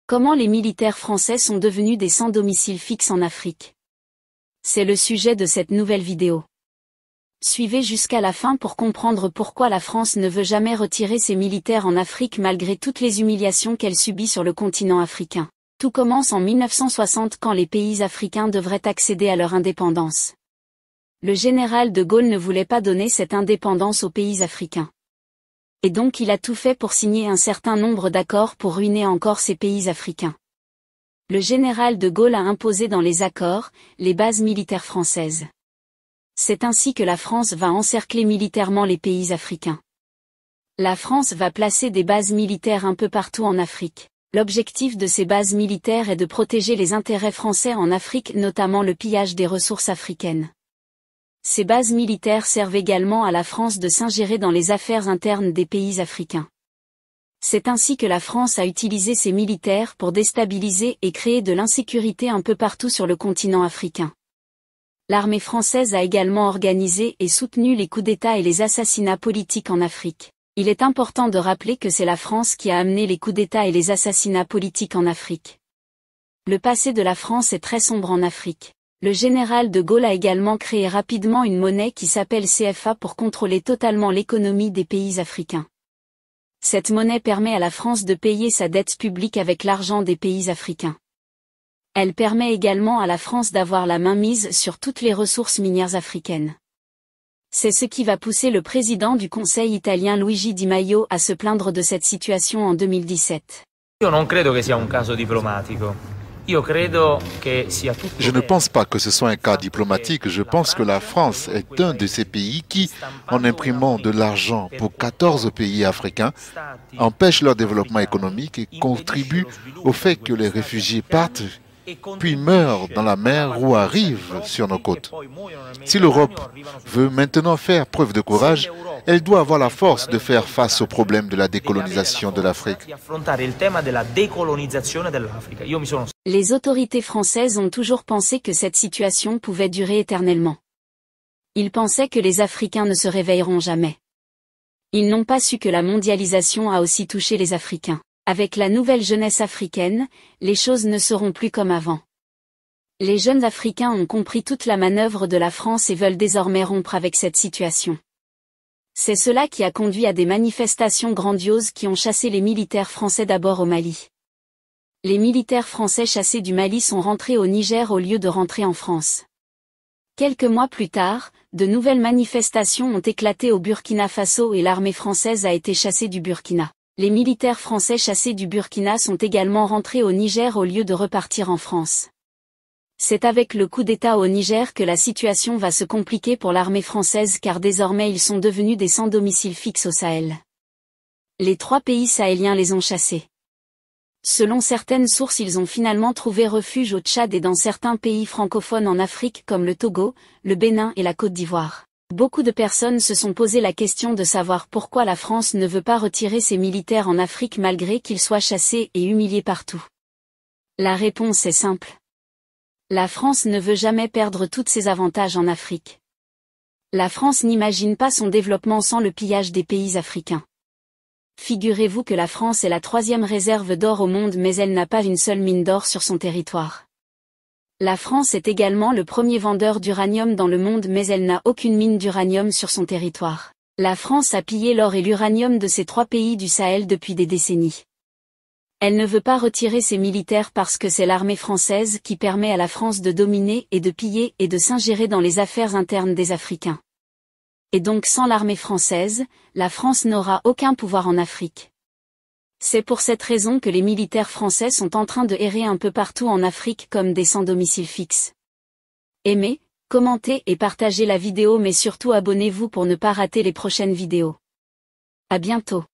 Comment les militaires français sont devenus des sans domicile fixe en Afrique? C'est le sujet de cette nouvelle vidéo. Suivez jusqu'à la fin pour comprendre pourquoi la France ne veut jamais retirer ses militaires en Afrique malgré toutes les humiliations qu'elle subit sur le continent africain. Tout commence en 1960 quand les pays africains devraient accéder à leur indépendance. Le général de Gaulle ne voulait pas donner cette indépendance aux pays africains. Et donc il a tout fait pour signer un certain nombre d'accords pour ruiner encore ces pays africains. Le général de Gaulle a imposé dans les accords, les bases militaires françaises. C'est ainsi que la France va encercler militairement les pays africains. La France va placer des bases militaires un peu partout en Afrique. L'objectif de ces bases militaires est de protéger les intérêts français en Afrique, notamment le pillage des ressources africaines. Ces bases militaires servent également à la France de s'ingérer dans les affaires internes des pays africains. C'est ainsi que la France a utilisé ses militaires pour déstabiliser et créer de l'insécurité un peu partout sur le continent africain. L'armée française a également organisé et soutenu les coups d'État et les assassinats politiques en Afrique. Il est important de rappeler que c'est la France qui a amené les coups d'État et les assassinats politiques en Afrique. Le passé de la France est très sombre en Afrique. Le général de Gaulle a également créé rapidement une monnaie qui s'appelle CFA pour contrôler totalement l'économie des pays africains. Cette monnaie permet à la France de payer sa dette publique avec l'argent des pays africains. Elle permet également à la France d'avoir la mainmise sur toutes les ressources minières africaines. C'est ce qui va pousser le président du Conseil italien Luigi Di Maio à se plaindre de cette situation en 2017. Io non credo che sia un caso diplomatico. Je ne pense pas que ce soit un cas diplomatique. Je pense que la France est un de ces pays qui, en imprimant de l'argent pour 14 pays africains, empêche leur développement économique et contribue au fait que les réfugiés partent puis meurent dans la mer ou arrivent sur nos côtes. Si l'Europe veut maintenant faire preuve de courage, elle doit avoir la force de faire face au problème de la décolonisation de l'Afrique. Les autorités françaises ont toujours pensé que cette situation pouvait durer éternellement. Ils pensaient que les Africains ne se réveilleront jamais. Ils n'ont pas su que la mondialisation a aussi touché les Africains. Avec la nouvelle jeunesse africaine, les choses ne seront plus comme avant. Les jeunes Africains ont compris toute la manœuvre de la France et veulent désormais rompre avec cette situation. C'est cela qui a conduit à des manifestations grandioses qui ont chassé les militaires français d'abord au Mali. Les militaires français chassés du Mali sont rentrés au Niger au lieu de rentrer en France. Quelques mois plus tard, de nouvelles manifestations ont éclaté au Burkina Faso et l'armée française a été chassée du Burkina. Les militaires français chassés du Burkina sont également rentrés au Niger au lieu de repartir en France. C'est avec le coup d'État au Niger que la situation va se compliquer pour l'armée française car désormais ils sont devenus des sans domicile fixe au Sahel. Les 3 pays sahéliens les ont chassés. Selon certaines sources, ils ont finalement trouvé refuge au Tchad et dans certains pays francophones en Afrique comme le Togo, le Bénin et la Côte d'Ivoire. Beaucoup de personnes se sont posé la question de savoir pourquoi la France ne veut pas retirer ses militaires en Afrique malgré qu'ils soient chassés et humiliés partout. La réponse est simple. La France ne veut jamais perdre tous ses avantages en Afrique. La France n'imagine pas son développement sans le pillage des pays africains. Figurez-vous que la France est la 3e réserve d'or au monde mais elle n'a pas une seule mine d'or sur son territoire. La France est également le premier vendeur d'uranium dans le monde mais elle n'a aucune mine d'uranium sur son territoire. La France a pillé l'or et l'uranium de ces 3 pays du Sahel depuis des décennies. Elle ne veut pas retirer ses militaires parce que c'est l'armée française qui permet à la France de dominer et de piller et de s'ingérer dans les affaires internes des Africains. Et donc sans l'armée française, la France n'aura aucun pouvoir en Afrique. C'est pour cette raison que les militaires français sont en train de errer un peu partout en Afrique comme des sans domicile fixe. Aimez, commentez et partagez la vidéo mais surtout abonnez-vous pour ne pas rater les prochaines vidéos. À bientôt.